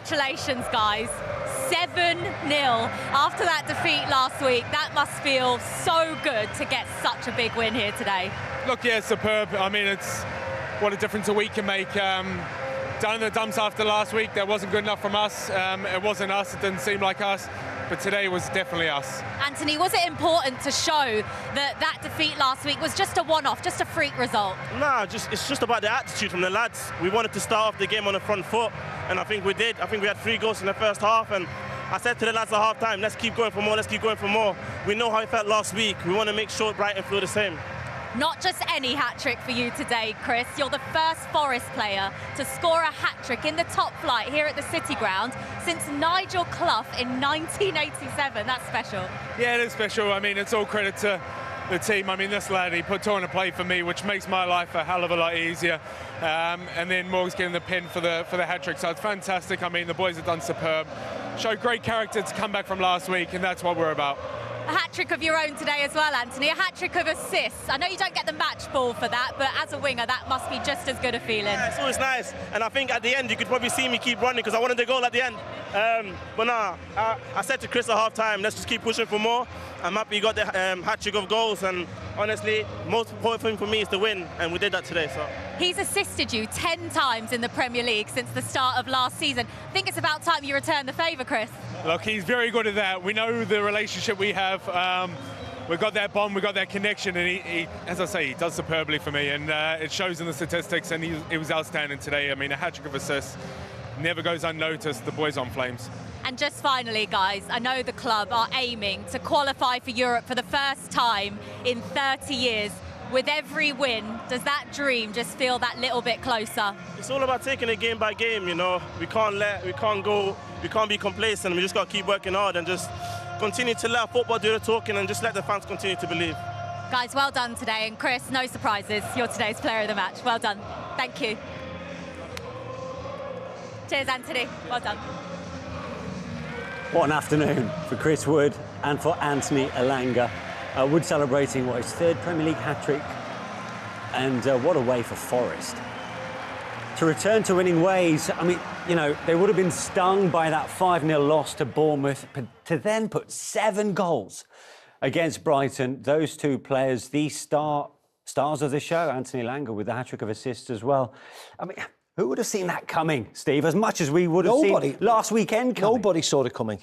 Congratulations, guys. 7-0 after that defeat last week. That must feel so good to get such a big win here today. Look, yeah, superb. I mean, it's what a difference a week can make. Down in the dumps after last week, that wasn't good enough from us. It wasn't us, it didn't seem like us, but today was definitely us. Anthony, was it important to show that that defeat last week was just a one-off, just a freak result? Nah, it's just about the attitude from the lads. We wanted to start off the game on the front foot, and I think we did. I think we had 3 goals in the first half, and I said to the lads at half-time, let's keep going for more, let's keep going for more. We know how it felt last week. We want to make sure Brighton feel the same. Not just any hat-trick for you today, Chris. You're the first Forest player to score a hat-trick in the top flight here at the City Ground since Nigel Clough in 1987. That's special. Yeah, it is special. I mean, it's all credit to the team. I mean, this lad, he put 2 on a play for me, which makes my life a hell of a lot easier. And then Morg's getting the pin for the hat-trick, so it's fantastic. I mean, the boys have done superb. Showed great character to come back from last week, and that's what we're about. A hat-trick of your own today as well, Anthony. A hat-trick of assists. I know you don't get the match ball for that, but as a winger, that must be just as good a feeling. Yeah, it's always nice. And I think at the end, you could probably see me keep running because I wanted the goal at the end. But nah, I said to Chris at half-time, let's just keep pushing for more. I'm happy you got the hat-trick of goals, and honestly, most important thing for me is to win, and we did that today. So he's assisted you 10 times in the Premier League since the start of last season. I think it's about time you return the favour, Chris. Look, he's very good at that. We know the relationship we have. We've got that bond, we've got that connection, and he, as I say, he does superbly for me, and it shows in the statistics, and he was outstanding today. I mean, a hat-trick of assists never goes unnoticed. The boys on flames. And just finally, guys, I know the club are aiming to qualify for Europe for the first time in 30 years. With every win, does that dream just feel that little bit closer? It's all about taking it game by game, you know. We can't be complacent. We just got to keep working hard and just continue to let football do the talking and just let the fans continue to believe. Guys, well done today. And Chris, no surprises. You're today's player of the match. Well done. Thank you. Cheers, Anthony. Well done. What an afternoon for Chris Wood and for Anthony Elanga. Wood celebrating his 3rd Premier League hat-trick, and what a way for Forest to return to winning ways. I mean, you know, they would have been stung by that 5-0 loss to Bournemouth, but to then put 7 goals against Brighton, those 2 players, the stars of the show, Anthony Elanga with the hat-trick of assists as well. I mean, who would have seen that coming, Steve, as much as we would have seen last weekend coming? Nobody saw it coming.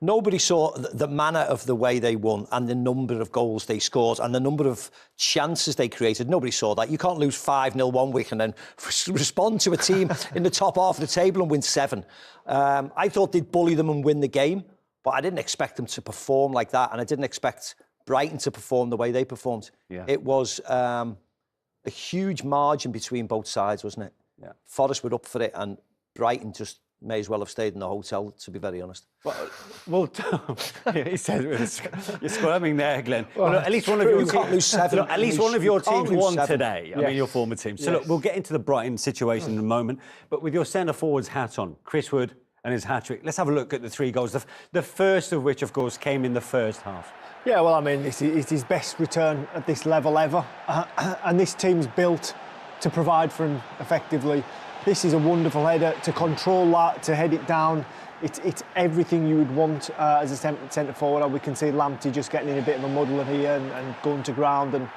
Nobody saw the manner of the way they won and the number of goals they scored and the number of chances they created. Nobody saw that. You can't lose 5-0 one week and then respond to a team in the top half of the table and win 7. I thought they'd bully them and win the game, but I didn't expect them to perform like that, and I didn't expect Brighton to perform the way they performed. Yeah. It was a huge margin between both sides, wasn't it? Yeah. Forest were up for it, and Brighton just may as well have stayed in the hotel, to be very honest. Well, he said you're squirming there, Glenn. Well, look, at least one of your can't lose 7. Look, at least one of your teams won 7. today. I mean, your former team. So look, we'll get into the Brighton situation in a moment. But with your centre forward's hat on, Chris Wood and his hat-trick, let's have a look at the 3 goals. The first of which, of course, came in the first half. Yeah, well, I mean, it's his best return at this level ever, and this team's built to provide for him effectively. This is a wonderful header, to control that, to head it down. It's everything you would want as a centre forward. We can see Lamptey just getting in a bit of a muddle here and going to ground, and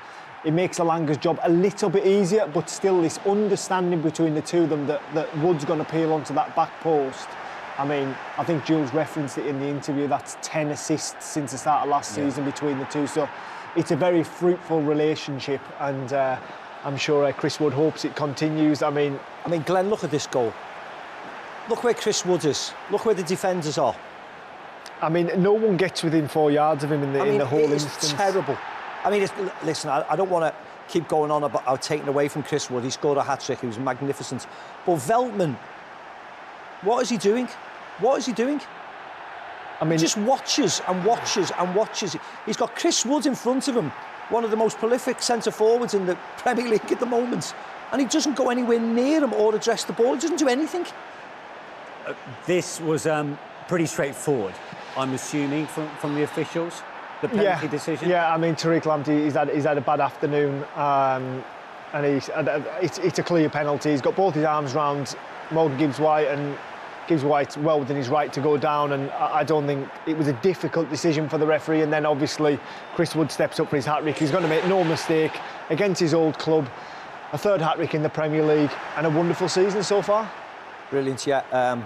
it makes Elanga's job a little bit easier, but still this understanding between the 2 of them that Wood's going to peel onto that back post. I mean, I think Jules referenced it in the interview, that's 10 assists since the start of last season between the 2. So it's a very fruitful relationship, and I'm sure Chris Wood hopes it continues. I mean, Glenn, look at this goal. Look where Chris Wood is. Look where the defenders are. I mean, no one gets within 4 yards of him in the whole instance. It's terrible. I mean, listen, I don't want to keep going on about taking away from Chris Wood. He scored a hat-trick. He was magnificent. But Veltman, what is he doing? What is he doing? I mean, he just watches and watches and watches. He's got Chris Wood in front of him, one of the most prolific centre-forwards in the Premier League at the moment, and he doesn't go anywhere near him or address the ball. He doesn't do anything. This was pretty straightforward, I'm assuming, from the officials, the penalty decision. Yeah, I mean, Tariq Lamptey, he's had a bad afternoon, and it's a clear penalty. He's got both his arms round Morgan Gibbs-White, and Gibbs White well within his right to go down, and I don't think it was a difficult decision for the referee. And then obviously Chris Wood steps up for his hat-trick. He's going to make no mistake against his old club. A third hat-trick in the Premier League and a wonderful season so far. Brilliant, yeah.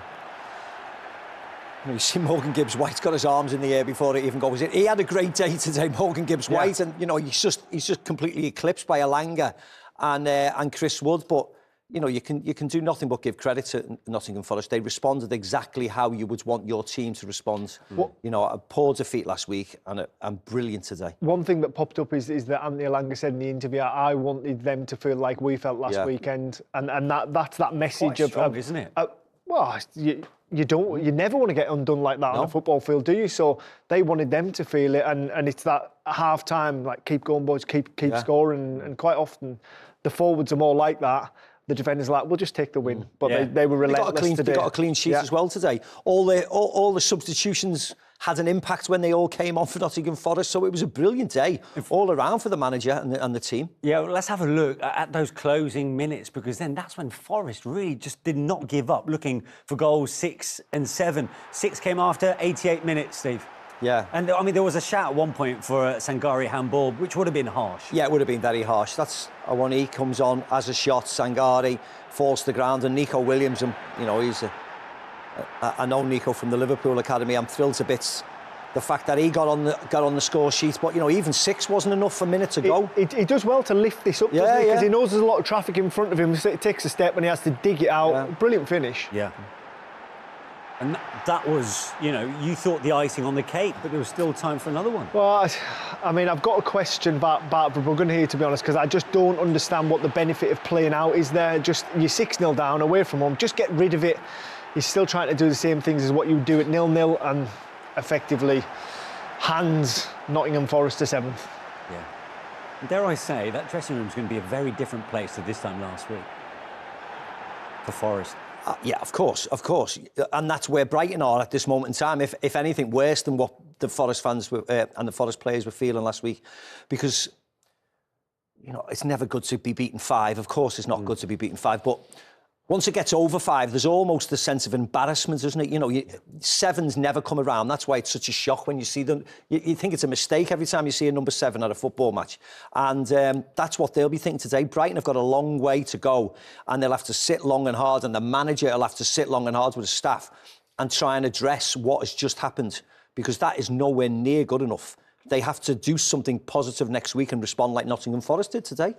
You see Morgan Gibbs White's got his arms in the air before it even goes in. He had a great day today, Morgan Gibbs White, and he's just completely eclipsed by Elanga and Chris Wood. But you can do nothing but give credit to Nottingham Forest. They responded exactly how you would want your team to respond. A poor defeat last week and brilliant today. One thing that popped up is that Anthony Elanga said in the interview, I wanted them to feel like we felt last weekend, and that's that message quite strong, isn't it? You never want to get undone like that on a football field, do you? So they wanted them to feel it, and it's that half-time, like, keep going, boys, keep scoring, and quite often the forwards are more like that. The defenders are like, we'll just take the win. But they were relentless today. They got a clean sheet as well today. All the substitutions had an impact when they all came on for Nottingham Forest, so it was a brilliant day all around for the manager and the team. Yeah, well, let's have a look at those closing minutes, because then that's when Forest really just did not give up, looking for goals 6 and 7. 6 came after 88 minutes, Steve. Yeah. And, I mean, there was a shout at one point for a Sangare handball, which would have been harsh. Yeah, it would have been very harsh. That's when he comes on as a shot, Sangare falls to the ground, and Nico Williams, and he's I know Nico from the Liverpool Academy. I'm thrilled to bits the fact that he got on the score sheet, but even 6 wasn't enough for a minute to go. He does well to lift this up, doesn't he? Because he knows there's a lot of traffic in front of him. So it takes a step and he has to dig it out. Yeah. Brilliant finish. Yeah. And that was, you thought the icing on the cake, but there was still time for another one. Well, I mean, I've got a question about Verbruggen here, to be honest, because I just don't understand what the benefit of playing out is there. Just, you're 6-0 down, away from home, just get rid of it. He's still trying to do the same things as what you do at 0-0 and effectively hands Nottingham Forest to 7th. Yeah. And dare I say, that dressing room's going to be a very different place to this time last week for Forest. Yeah, of course. And that's where Brighton are at this moment in time, if anything, worse than what the Forest fans and the Forest players were feeling last week. Because, it's never good to be beaten 5. Of course it's not good to be beaten 5, but once it gets over 5, there's almost a sense of embarrassment, isn't it? 7's never come around. That's why it's such a shock when you see them. You think it's a mistake every time you see a number 7 at a football match. And that's what they'll be thinking today. Brighton have got a long way to go, and they'll have to sit long and hard, and the manager will have to sit long and hard with his staff and try and address what has just happened, because that is nowhere near good enough. They have to do something positive next week and respond like Nottingham Forest did today.